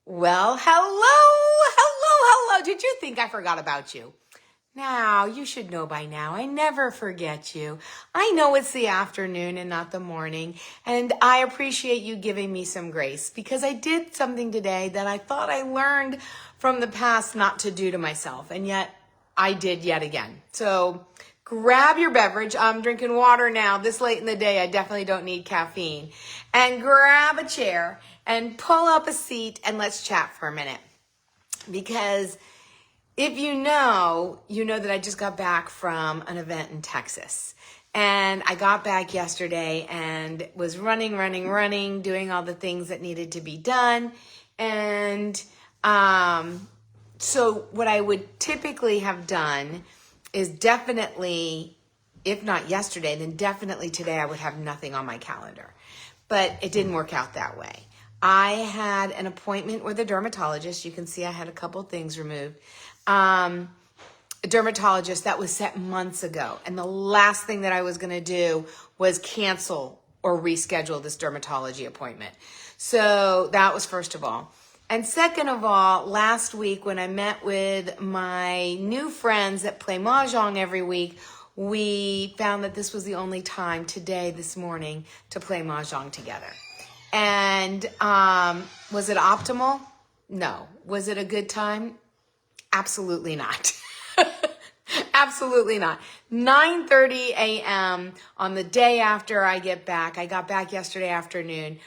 Well, hello. Did you think I forgot about you? Now, you should know by now, I never forget you. I know it's the afternoon and not the morning, and I appreciate you giving me some grace because I did something today that I thought I learned from the past not to do to myself, and yet I did yet again. So grab your beverage. I'm drinking water now. This late in the day, I definitely don't need caffeine. And grab a chair and pull up a seat and let's chat for a minute. Because if you know that I just got back from an event in Texas. And I got back yesterday and was running, doing all the things that needed to be done. And so what I would typically have done is definitely, if not yesterday, then definitely today I would have nothing on my calendar. But it didn't work out that way. I had an appointment with a dermatologist. You can see I had a couple things removed. A dermatologist that was set months ago. And the last thing that I was going to do was cancel or reschedule this dermatology appointment. So that was first of all. And second of all, last week when I met with my new friends that play Mahjong every week, we found that this was the only time today, this morning, to play Mahjong together. And was it optimal? No. Was it a good time? Absolutely not. Absolutely not. 9:30 a.m. on the day after I get back, I got back yesterday afternoon,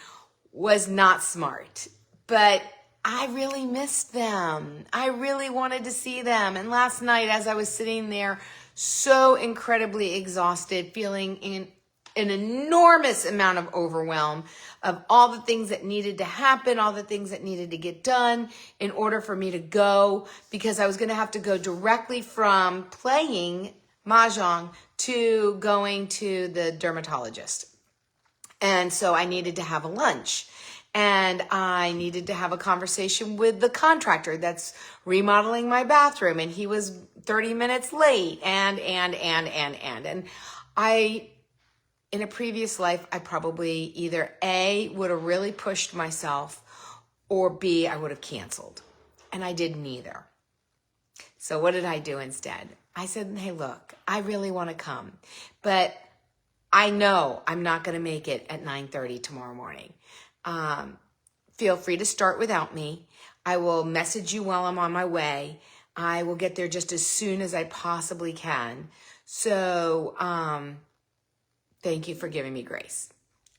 was not smart. But I really missed them. I really wanted to see them. And last night as I was sitting there so incredibly exhausted, feeling an enormous amount of overwhelm of all the things that needed to happen, all the things that needed to get done in order for me to go, because I was going to have to go directly from playing Mahjong to going to the dermatologist. And so I needed to have a lunch. And I needed to have a conversation with the contractor that's remodeling my bathroom. And he was 30 minutes late. And I, in a previous life, I probably either A, would have really pushed myself, or B, I would have canceled. And I did neither. So what did I do instead? I said, hey, look, I really want to come, but I know I'm not going to make it at 9:30 tomorrow morning. Feel free to start without me. I will message you while I'm on my way. I will get there just as soon as I possibly can. So, thank you for giving me grace.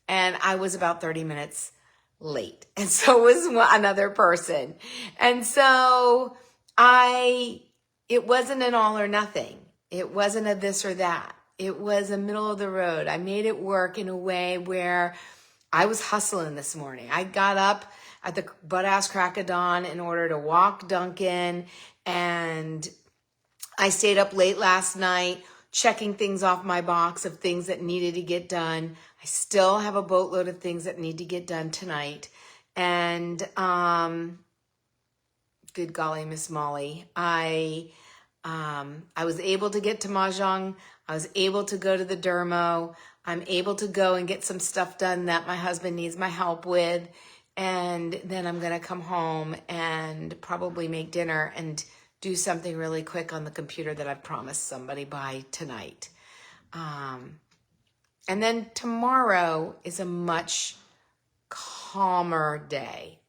And I was about 30 minutes late. And so was another person. And so it wasn't an all or nothing. It wasn't a this or that. It was a middle of the road. I made it work in a way where I was hustling this morning. I got up at the butt-ass crack of dawn in order to walk Duncan, and I stayed up late last night checking things off my box of things that needed to get done. I still have a boatload of things that need to get done tonight. And good golly, Miss Molly, I was able to get to Mahjong. I was able to go to the dermo. I'm able to go and get some stuff done that my husband needs my help with. And then I'm going to come home and probably make dinner and do something really quick on the computer that I've promised somebody by tonight. And then tomorrow is a much calmer day,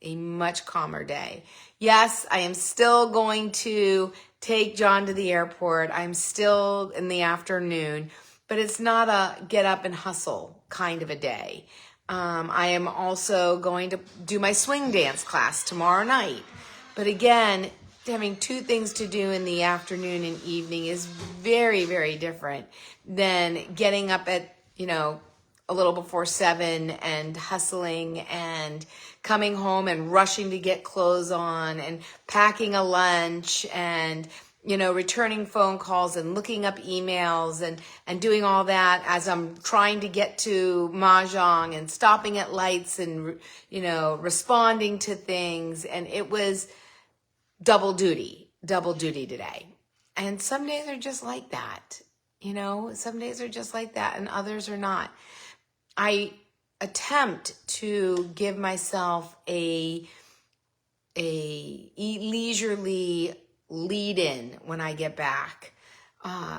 Yes, I am still going to take John to the airport. I'm still in the afternoon, but it's not a get up and hustle kind of a day. I am also going to do my swing dance class tomorrow night. But again, having two things to do in the afternoon and evening is very, very different than getting up at, a little before 7 and hustling and coming home and rushing to get clothes on and packing a lunch and, returning phone calls and looking up emails and doing all that as I'm trying to get to Mahjong and stopping at lights and, responding to things. And it was double duty today. And some days are just like that. Some days are just like that and others are not. I attempt to give myself a leisurely lead in when I get back,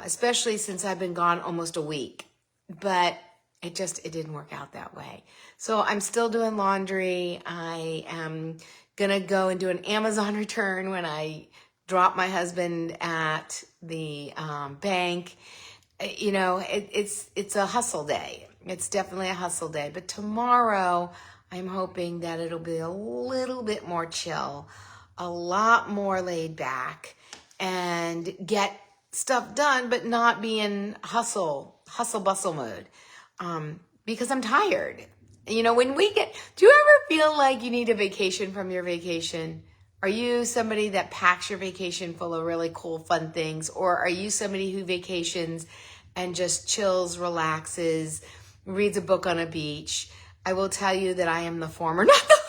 especially since I've been gone almost a week. But it didn't work out that way. So I'm still doing laundry. I am gonna go and do an Amazon return when I drop my husband at the bank. It's a hustle day. It's definitely a hustle day. But tomorrow, I'm hoping that it'll be a little bit more chill, a lot more laid back, and get stuff done, but not be in hustle bustle mode. Because I'm tired. Do you ever feel like you need a vacation from your vacation? Are you somebody that packs your vacation full of really cool, fun things? Or are you somebody who vacations and just chills, relaxes, reads a book on a beach? I will tell you that I am the former, not the latter.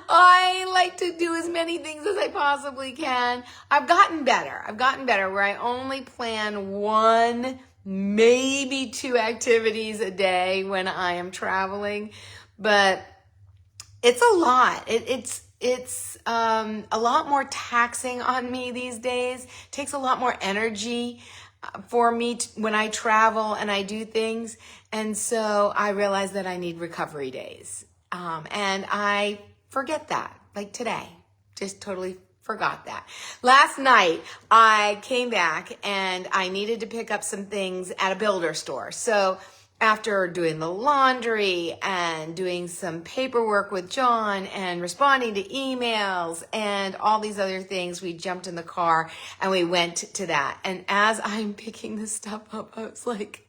I like to do as many things as I possibly can. I've gotten better where I only plan one, maybe two activities a day when I am traveling, but it's a lot. It's a lot more taxing on me these days. It takes a lot more energy for me when I travel and I do things. And so I realize that I need recovery days. And I forget that, like today, just totally forgot that. Last night, I came back and I needed to pick up some things at a builder store. So after doing the laundry and doing some paperwork with John and responding to emails and all these other things, we jumped in the car and we went to that. And as I'm picking this stuff up, I was like,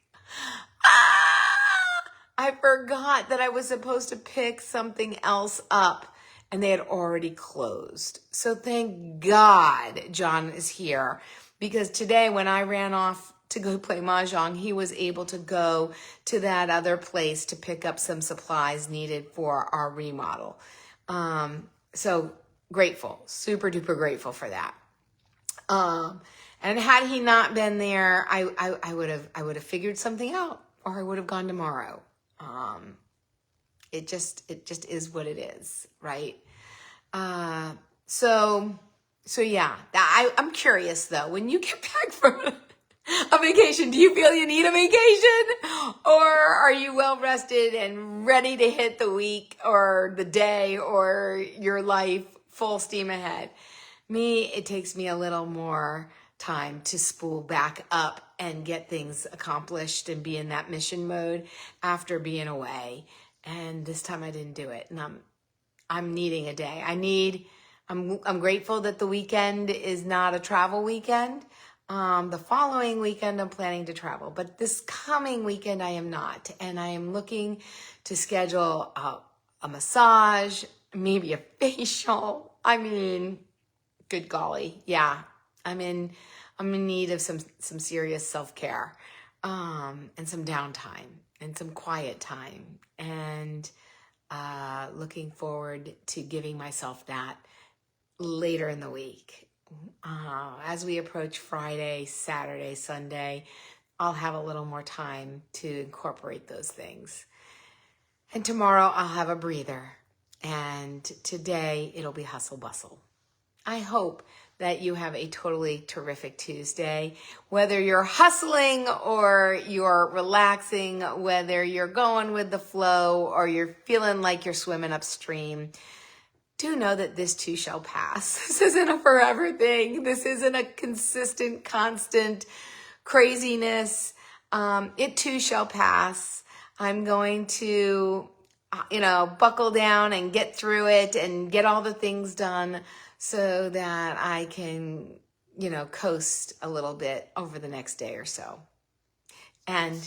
I forgot that I was supposed to pick something else up and they had already closed. So thank God John is here, because today when I ran off to go play Mahjong, he was able to go to that other place to pick up some supplies needed for our remodel. So grateful, super duper grateful for that. And had he not been there, I would have figured something out, or I would have gone tomorrow. It just is what it is, right? So yeah, I'm curious though, when you get back from a vacation, do you feel you need a vacation, or are you well rested and ready to hit the week or the day or your life full steam ahead? Me, it takes me a little more time to spool back up and get things accomplished and be in that mission mode after being away. And this time I didn't do it, and I'm needing a day. I'm grateful that the weekend is not a travel weekend. The following weekend I'm planning to travel, but this coming weekend I am not, and I am looking to schedule a massage, maybe a facial. I mean, good golly, yeah, I'm in need of some serious self-care, and some downtime and some quiet time, and looking forward to giving myself that later in the week. As we approach Friday, Saturday, Sunday, I'll have a little more time to incorporate those things. And tomorrow I'll have a breather. And today it'll be hustle bustle. I hope that you have a totally terrific Tuesday. Whether you're hustling or you're relaxing, whether you're going with the flow or you're feeling like you're swimming upstream, do know that this too shall pass. This isn't a forever thing. This isn't a consistent, constant craziness. It too shall pass. I'm going to, buckle down and get through it and get all the things done so that I can, coast a little bit over the next day or so. And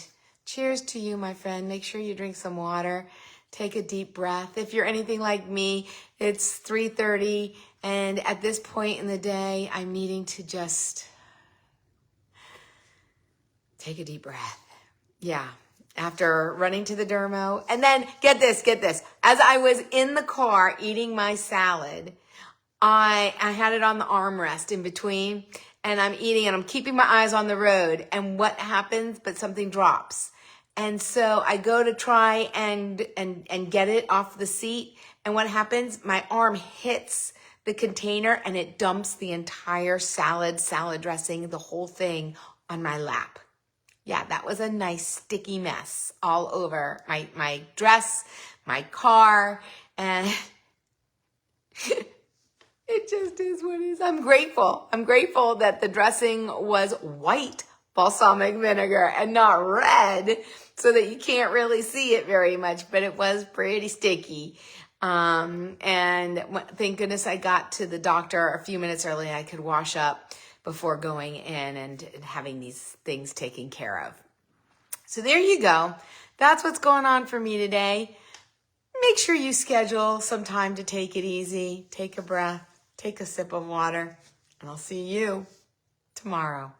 cheers to you, my friend. Make sure you drink some water. Take a deep breath. If you're anything like me, it's 3:30, and at this point in the day, I'm needing to just take a deep breath. Yeah. After running to the dermo. And then get this. As I was in the car eating my salad, I had it on the armrest in between, and I'm eating and I'm keeping my eyes on the road. And what happens? But something drops. And so I go to try and get it off the seat. And what happens? My arm hits the container and it dumps the entire salad dressing, the whole thing on my lap. Yeah, that was a nice sticky mess all over my dress, my car, and it just is what it is. I'm grateful. I'm grateful that the dressing was white balsamic vinegar and not red, so that you can't really see it very much, but it was pretty sticky. And thank goodness I got to the doctor a few minutes early. I could wash up before going in and having these things taken care of. So there you go. That's what's going on for me today. Make sure you schedule some time to take it easy, take a breath, take a sip of water, and I'll see you tomorrow.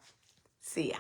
See ya.